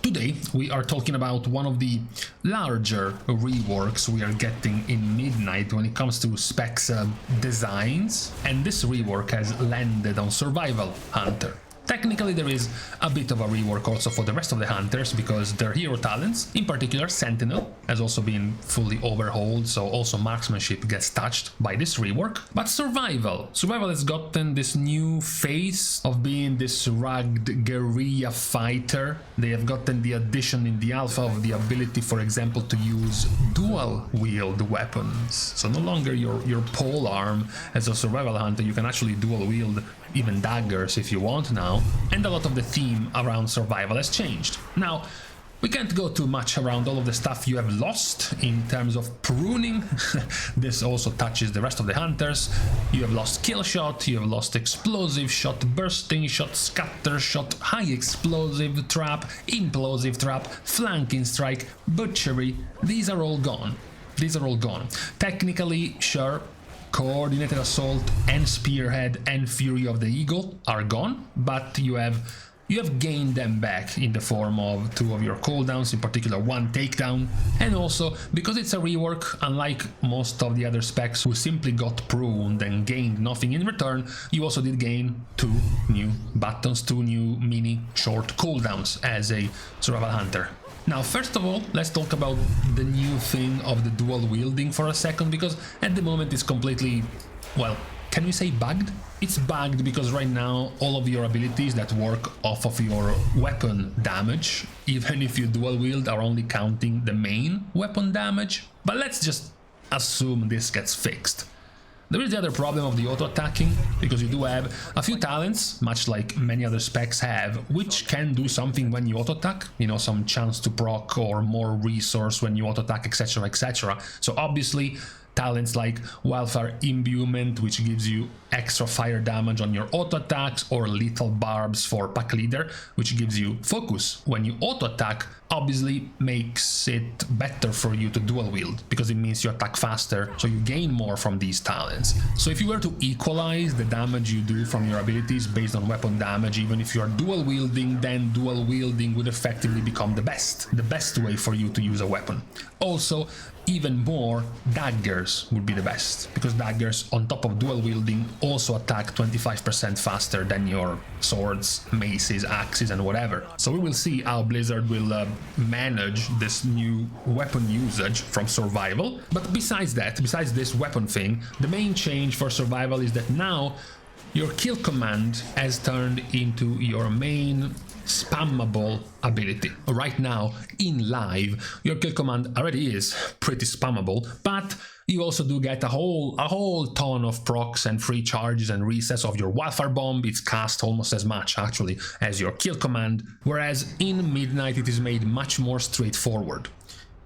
Today we are talking about one of the larger reworks we are getting in Midnight when it comes to Spec's designs, and this rework has landed on Survival Hunter. Technically there is a bit of a rework also for the rest of the hunters, because their hero talents, in particular Sentinel, has also been fully overhauled, so also marksmanship gets touched by this rework. But Survival has gotten this new face of being this rugged guerrilla fighter. They have gotten the addition in the alpha of the ability, for example, to use dual wield weapons. So no longer your pole arm as a Survival Hunter, you can actually dual wield even daggers if you want now, and a lot of the theme around survival has changed. Now, we can't go too much around all of the stuff you have lost in terms of pruning. This also touches the rest of the hunters. You have lost kill shot, you have lost explosive shot, bursting shot, scatter shot, high explosive trap, implosive trap, flanking strike, butchery. These are all gone. Technically, sure, Coordinated Assault and Spearhead and Fury of the Eagle are gone, but you have gained them back in the form of 2 of your cooldowns, in particular 1 takedown, and also because it's a rework, unlike most of the other specs who simply got pruned and gained nothing in return, you also did gain 2 new buttons, 2 new mini short cooldowns as a Survival Hunter. Now, first of all, let's talk about the new thing of the dual wielding for a second, because at the moment it's completely, well, can we say bugged? It's bugged because right now all of your abilities that work off of your weapon damage, even if you dual wield, are only counting the main weapon damage. But let's just assume this gets fixed. There is the other problem of the auto-attacking, because you do have a few talents, much like many other specs have, which can do something when you auto-attack, you know, some chance to proc or more resource when you auto-attack, etc, etc. So obviously, talents like Wildfire Imbuement, which gives you extra fire damage on your auto-attacks, or Lethal Barbs for Pack Leader, which gives you focus when you auto-attack, obviously makes it better for you to dual wield, because it means you attack faster, so you gain more from these talents. So if you were to equalize the damage you do from your abilities based on weapon damage, even if you are dual wielding, then dual wielding would effectively become the best way for you to use a weapon. Also, even more, daggers would be the best, because daggers on top of dual wielding also attack 25% faster than your swords, maces, axes and whatever. So we will see how Blizzard will manage this new weapon usage from Survival. But besides this weapon thing, the main change for Survival is that now your kill command has turned into your main spammable ability. Right now, in live, your kill command already is pretty spammable, but you also do get a whole ton of procs and free charges and resets of your Wildfire Bomb. It's cast almost as much, actually, as your kill command, whereas in Midnight it is made much more straightforward.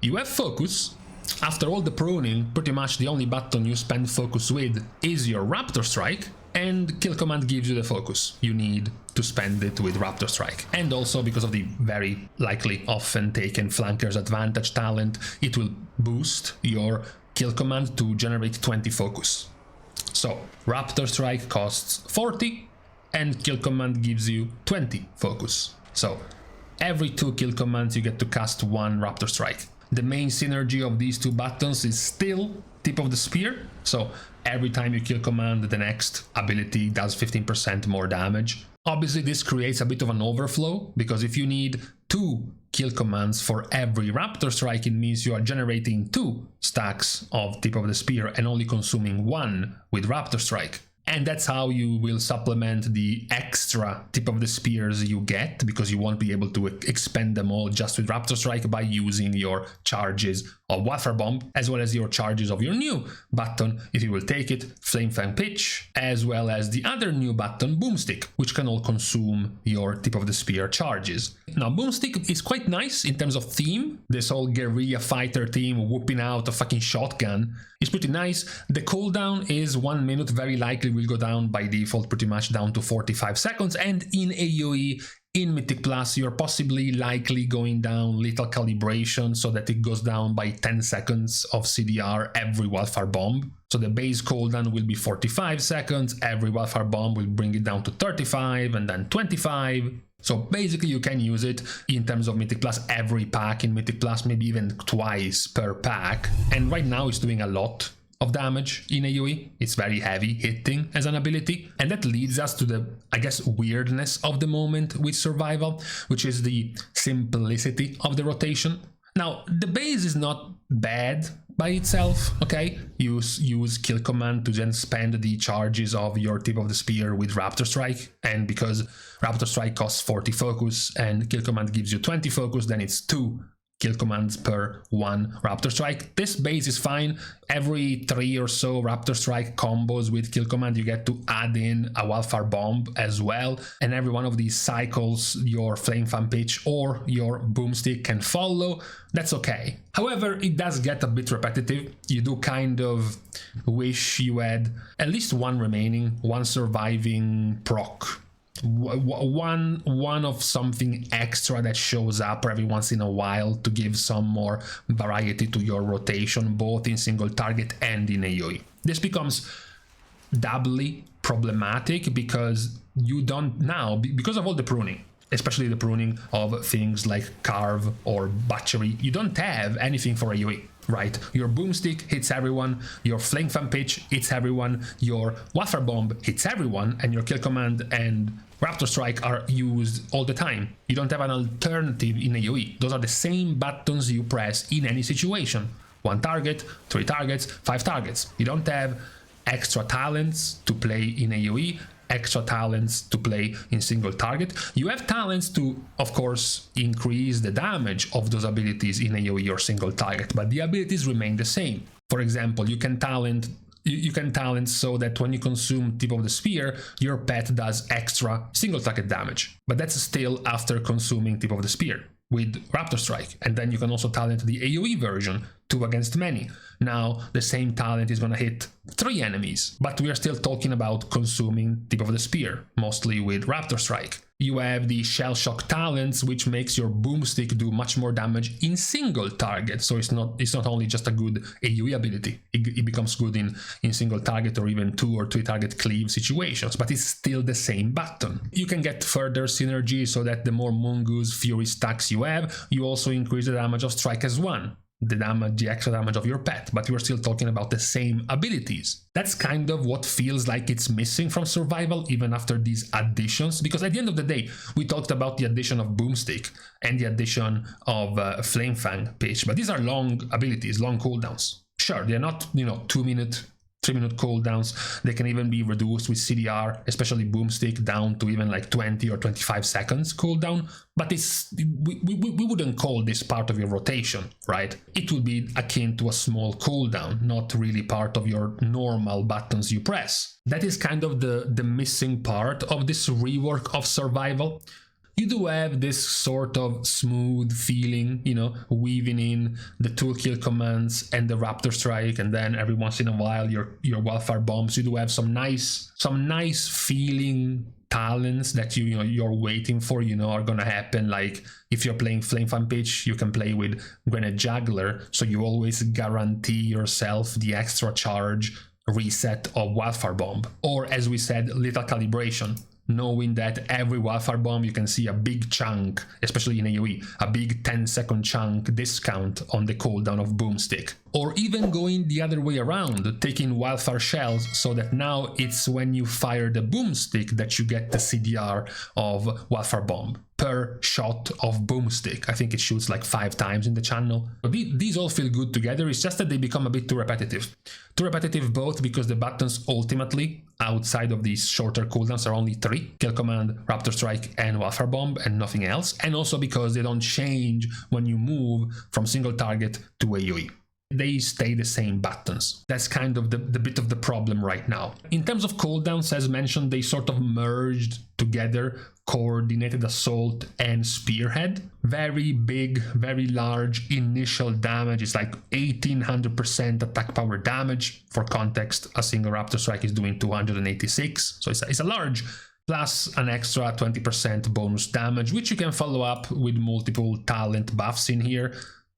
You have focus. After all the pruning, pretty much the only button you spend focus with is your Raptor Strike, and kill command gives you the focus you need to spend it with Raptor Strike. And also, because of the very likely often taken Flanker's Advantage talent, it will boost your kill command to generate 20 focus. So Raptor Strike costs 40 and kill command gives you 20 focus. So every 2 kill commands you get to cast 1 Raptor Strike. The main synergy of these 2 buttons is still Tip of the Spear, so every time you kill command, the next ability does 15% more damage. Obviously this creates a bit of an overflow, because if you need 2 kill commands for every Raptor Strike, it means you are generating 2 stacks of Tip of the Spear and only consuming 1 with Raptor Strike. And that's how you will supplement the extra Tip of the Spears you get, because you won't be able to expend them all just with Raptor Strike, by using your charges of Wildfire Bomb, as well as your charges of your new button, if you will take it, Flame Fang Pitch, as well as the other new button, Boomstick, which can all consume your Tip of the Spear charges. Now, Boomstick is quite nice in terms of theme. This whole guerrilla fighter theme, whooping out a fucking shotgun, is pretty nice. The cooldown is 1 minute, very likely will go down by default pretty much down to 45 seconds, and in AoE, in Mythic Plus, you're possibly likely going down Lethal Calibration, so that it goes down by 10 seconds of CDR every Wildfire Bomb. So the base cooldown will be 45 seconds, every Wildfire Bomb will bring it down to 35, and then 25. So basically you can use it in terms of Mythic Plus every pack in Mythic Plus, maybe even twice per pack. And right now it's doing a lot of damage in AoE. It's very heavy hitting as an ability. And that leads us to the, I guess, weirdness of the moment with survival, which is the simplicity of the rotation. Now, the base is not bad by itself, okay? Use kill command to then spend the charges of your tip of the spear with Raptor Strike, and because Raptor Strike costs 40 focus and kill command gives you 20 focus, then it's 2 kill commands per 1 Raptor Strike. This base is fine. Every 3 or so Raptor Strike combos with kill command, you get to add in a Wildfire Bomb as well. And every one of these cycles, your Flame Fan Pitch or your Boomstick can follow. That's okay. However, it does get a bit repetitive. You do kind of wish you had at least one remaining, one surviving proc. One of something extra that shows up every once in a while to give some more variety to your rotation, both in single target and in AoE. This becomes doubly problematic because you don't now, because of all the pruning, especially the pruning of things like Carve or Butchery, you don't have anything for AoE. Right, your Boomstick hits everyone, your Flame Fan Pitch hits everyone, your Wildfire Bomb hits everyone, and your Kill Command and Raptor Strike are used all the time. You don't have an alternative in AoE. Those are the same buttons you press in any situation. 1 target, 3 targets, 5 targets. You don't have extra talents to play in AoE, extra talents to play in single target. You have talents to, of course, increase the damage of those abilities in AoE or single target, but the abilities remain the same. For example, you can talent so that when you consume Tip of the Spear, your pet does extra single target damage, but that's still after consuming Tip of the Spear with Raptor Strike. And then you can also talent the AoE version, 2 against many. Now the same talent is going to hit 3 enemies, but we are still talking about consuming Tip of the Spear, mostly with Raptor Strike. You have the Shell Shock talents, which makes your Boomstick do much more damage in single target. So it's not only just a good AoE ability, it becomes good in single target or even 2 or 3 target cleave situations, but it's still the same button. You can get further synergy so that the more Mungoose Fury stacks you have, you also increase the damage of Strike as 1. The extra damage of your pet, but we're still talking about the same abilities. That's kind of what feels like it's missing from survival, even after these additions, because at the end of the day, we talked about the addition of Boomstick and the addition of Flame Fang Pitch, but these are long abilities, long cooldowns. Sure, they're not, 2-minute, 3-minute cooldowns. They can even be reduced with CDR, especially Boomstick, down to even like 20 or 25 seconds cooldown. But we wouldn't call this part of your rotation, right? It would be akin to a small cooldown, not really part of your normal buttons you press. That is kind of the missing part of this rework of survival. You do have this sort of smooth feeling, weaving in the tool kill commands and the Raptor Strike, and then every once in a while your Wildfire Bombs. You do have some nice feeling talents that you're waiting for, are gonna happen. Like if you're playing Flame Fan Pitch, you can play with Grenade Juggler, so you always guarantee yourself the extra charge reset of Wildfire Bomb. Or as we said, Lethal Calibration, knowing that every Wildfire Bomb you can see a big chunk, especially in AoE, a big 10-second chunk discount on the cooldown of Boomstick. Or even going the other way around, taking Wildfire Shells so that now it's when you fire the Boomstick that you get the CDR of Wildfire Bomb per shot of Boomstick. I think it shoots like 5 times in the channel. But these all feel good together, it's just that they become a bit too repetitive. Too repetitive both because the buttons ultimately, outside of these shorter cooldowns, are only 3. Kill Command, Raptor Strike and Wildfire Bomb and nothing else. And also because they don't change when you move from single target to AoE. They stay the same buttons. That's kind of the bit of the problem right now. In terms of cooldowns, as mentioned, they sort of merged together Coordinated Assault and Spearhead. Very big, very large initial damage. It's like 1800% attack power damage. For context, a single Raptor Strike is doing 286. So it's a large, plus an extra 20% bonus damage, which you can follow up with multiple talent buffs in here.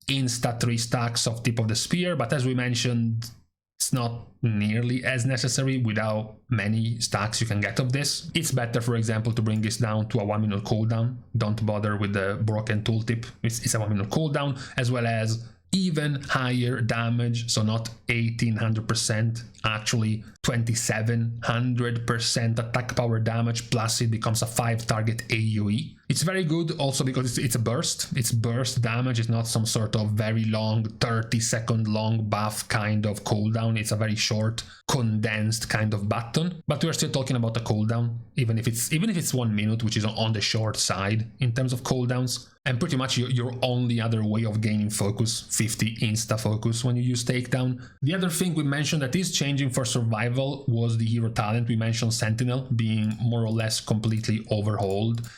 Insta 3 stacks of Tip of the Spear, but as we mentioned, It's not nearly as necessary without many stacks you can get of this. It's better, for example, to bring this down to a 1 minute cooldown. Don't bother with the broken tooltip. It's a 1 minute cooldown, as well as even higher damage, so not 1800%, actually 2700% attack power damage, plus it becomes a 5 target AoE. It's very good also because it's a burst. It's burst damage. It's not some sort of very long 30-second long buff kind of cooldown. It's a very short, condensed kind of button. But we're still talking about a cooldown, even if it's 1 minute, which is on the short side in terms of cooldowns. And pretty much your only other way of gaining focus, 50 insta focus when you use takedown. The other thing we mentioned that is changing for survival was the hero talent. We mentioned Sentinel being more or less completely overhauled.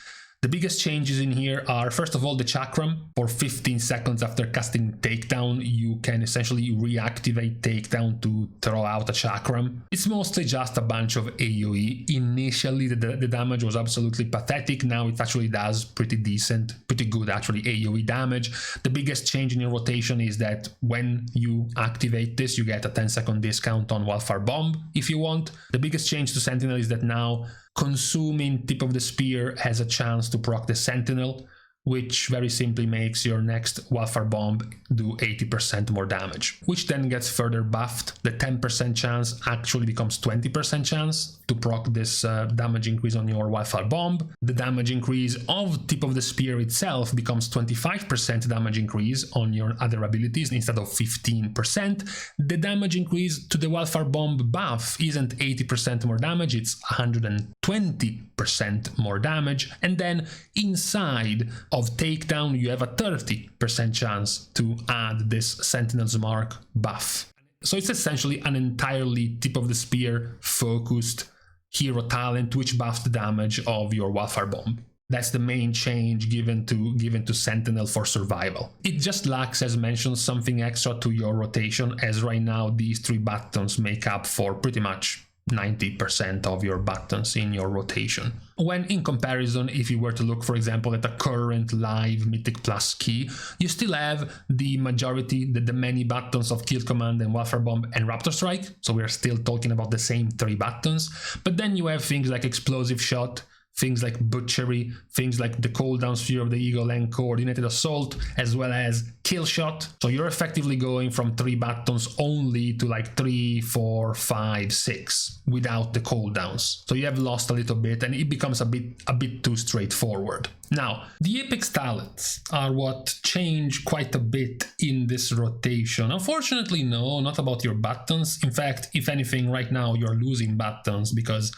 The biggest changes in here are, first of all, the chakram. For 15 seconds after casting takedown, you can essentially reactivate takedown to throw out a chakram. It's mostly just a bunch of AoE. Initially, the damage was absolutely pathetic. Now it actually does pretty decent, pretty good actually AoE damage. The biggest change in your rotation is that when you activate this, you get a 10-second discount on Wildfire Bomb if you want. The biggest change to Sentinel is that now consuming Tip of the Spear has a chance to proc the Sentinel, which very simply makes your next Wildfire Bomb do 80% more damage, which then gets further buffed. The 10% chance actually becomes 20% chance to proc this damage increase on your Wildfire Bomb. The damage increase of Tip of the Spear itself becomes 25% damage increase on your other abilities instead of 15%. The damage increase to the Wildfire Bomb buff isn't 80% more damage, it's 120% more damage. And then inside of takedown, you have a 30% chance to add this Sentinel's Mark buff. So it's essentially an entirely Tip of the Spear focused hero talent which buffs the damage of your Wildfire Bomb. That's the main change given to Sentinel for survival. It just lacks, as mentioned, something extra to your rotation, as right now these 3 buttons make up for pretty much 90% of your buttons in your rotation. When in comparison, if you were to look, for example, at the current live Mythic Plus key, you still have the majority, the many buttons of Kill Command and Wildfire Bomb and Raptor Strike, so we're still talking about the same 3 buttons, but then you have things like Explosive Shot, things like Butchery, things like the Cooldown, Sphere of the Eagle, and Coordinated Assault, as well as Kill Shot. So you're effectively going from 3 buttons only to like 3, 4, 5, 6 without the cooldowns. So you have lost a little bit and it becomes a bit too straightforward. Now, the Apex talents are what change quite a bit in this rotation. Unfortunately, no, not about your buttons. In fact, if anything, right now you're losing buttons because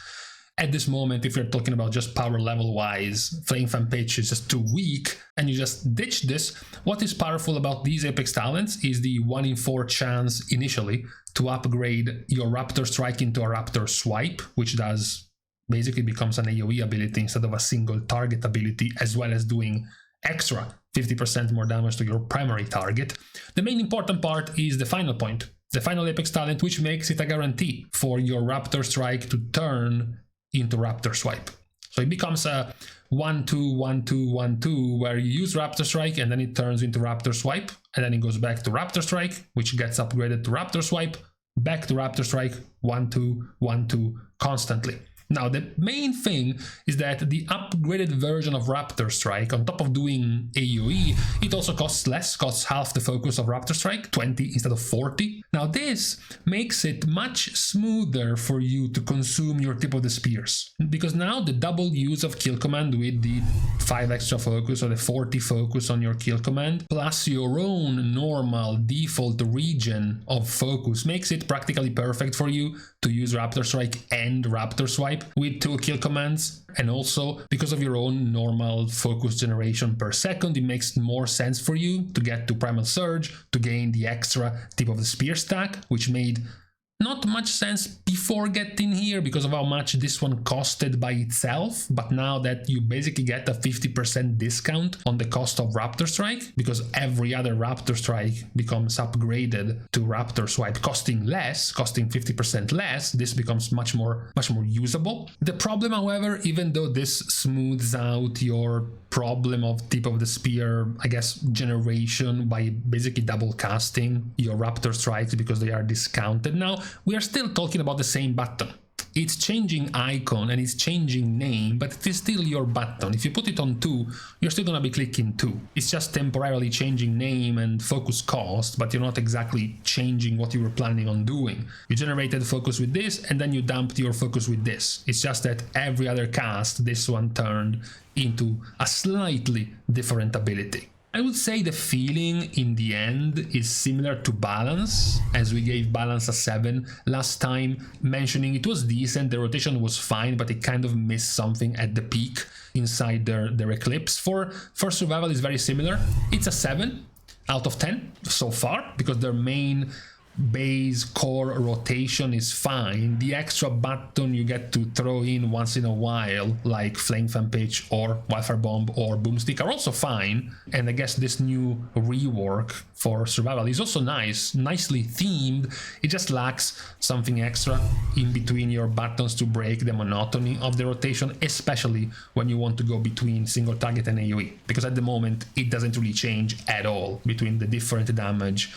at this moment, if you're talking about just power level wise, Flame Fan Pitch is just too weak and you just ditch this. What is powerful about these Apex talents is the 1 in 4 chance initially to upgrade your Raptor Strike into a Raptor Swipe, which does basically becomes an AoE ability instead of a single target ability, as well as doing extra 50% more damage to your primary target. The main important part is the final point, the final Apex talent, which makes it a guarantee for your Raptor Strike to turn into Raptor Swipe. So it becomes a 1-2, 1-2, 1-2, where you use Raptor Strike and then it turns into Raptor Swipe, and then it goes back to Raptor Strike, which gets upgraded to Raptor Swipe, back to Raptor Strike, 1-2, 1-2, constantly. Now, the main thing is that the upgraded version of Raptor Strike, on top of doing AoE, it also costs less, costs half the focus of Raptor Strike, 20 instead of 40. Now, this makes it much smoother for you to consume your Tip of the Spears, because now the double use of Kill Command with the 5 extra focus or the 40 focus on your Kill Command, plus your own normal default region of focus, makes it practically perfect for you to use Raptor Strike and Raptor Swipe with 2 kill commands. And also, because of your own normal focus generation per second, it makes more sense for you to get to Primal Surge to gain the extra Tip of the Spear stack, which made not much sense before getting here because of how much this one costed by itself, but now that you basically get a 50% discount on the cost of Raptor Strike, because every other Raptor Strike becomes upgraded to Raptor Swipe costing less, costing 50% less, this becomes much more usable. The problem, however, even though this smooths out your problem of tip of the spear, I guess, generation by basically double casting your Raptor Strikes because they are discounted now, we are still talking about the same button. It's changing icon and it's changing name, but it is still your button. If you put it on 2, you're still gonna be clicking 2. It's just temporarily changing name and focus cost, but you're not exactly changing what you were planning on doing. You generated focus with this and then you dumped your focus with this. It's just that every other cast, this one turned into a slightly different ability. I would say the feeling in the end is similar to Balance, as we gave Balance a 7 last time, mentioning it was decent, the rotation was fine, but it kind of missed something at the peak inside their Eclipse. For Survival is very similar. It's a 7 out of 10 so far, because their main base core rotation is fine. The extra button you get to throw in once in a while, like Flame Fan Pitch or Wildfire Bomb or Boomstick, are also fine. And I guess this new rework for Survival is also nice, nicely themed. It just lacks something extra in between your buttons to break the monotony of the rotation, especially when you want to go between single target and AoE, because at the moment it doesn't really change at all between the different damage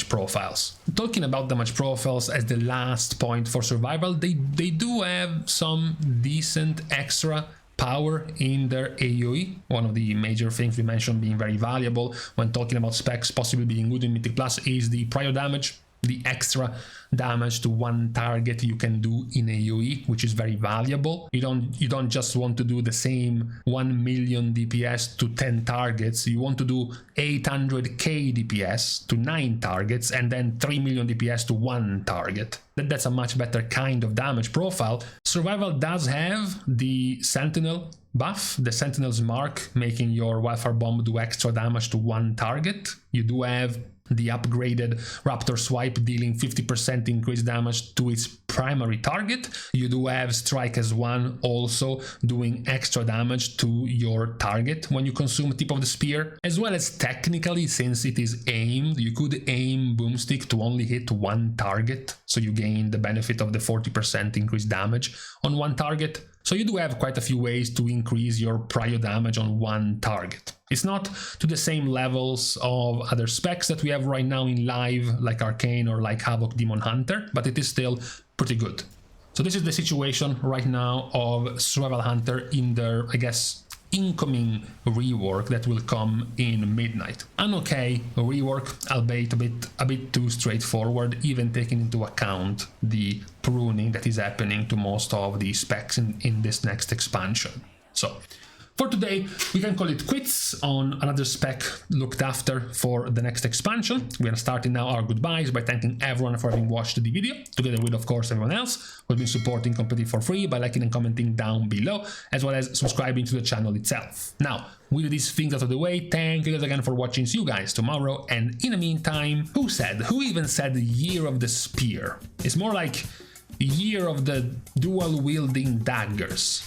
profiles. Talking about damage profiles as the last point for Survival, they do have some decent extra power in their AoE. One of the major things we mentioned being very valuable when talking about specs possibly being good in Mythic Plus is the prio damage, the extra damage to one target you can do in AoE, which is very valuable. You don't just want to do the same 1 million DPS to 10 targets. You want to do 800k DPS to 9 targets and then 3 million DPS to 1 target. That's a much better kind of damage profile. Survival does have the Sentinel buff, the Sentinel's Mark, making your Wildfire Bomb do extra damage to 1 target. You do have the upgraded Raptor Swipe dealing 50% increased damage to its primary target. You do have Strike as 1 also doing extra damage to your target when you consume Tip of the Spear, as well as technically, since it is aimed, you could aim Boomstick to only hit 1 target, so you gain the benefit of the 40% increased damage on 1 target. So you do have quite a few ways to increase your prio damage on 1 target. It's not to the same levels of other specs that we have right now in live, like Arcane or like Havoc Demon Hunter, but it is still pretty good. So this is the situation right now of Survival Hunter in their, I guess, incoming rework that will come in midnight. An okay rework, albeit a bit too straightforward, even taking into account the pruning that is happening to most of the specs in this next expansion. So for today, we can call it quits on another spec looked after for the next expansion. We are starting now our goodbyes by thanking everyone for having watched the video, together with, of course, everyone else who has been supporting Competitive for free by liking and commenting down below, as well as subscribing to the channel itself. Now, with these things out of the way, thank you guys again for watching. See you guys tomorrow, and in the meantime, who even said Year of the Spear? It's more like Year of the Dual Wielding Daggers.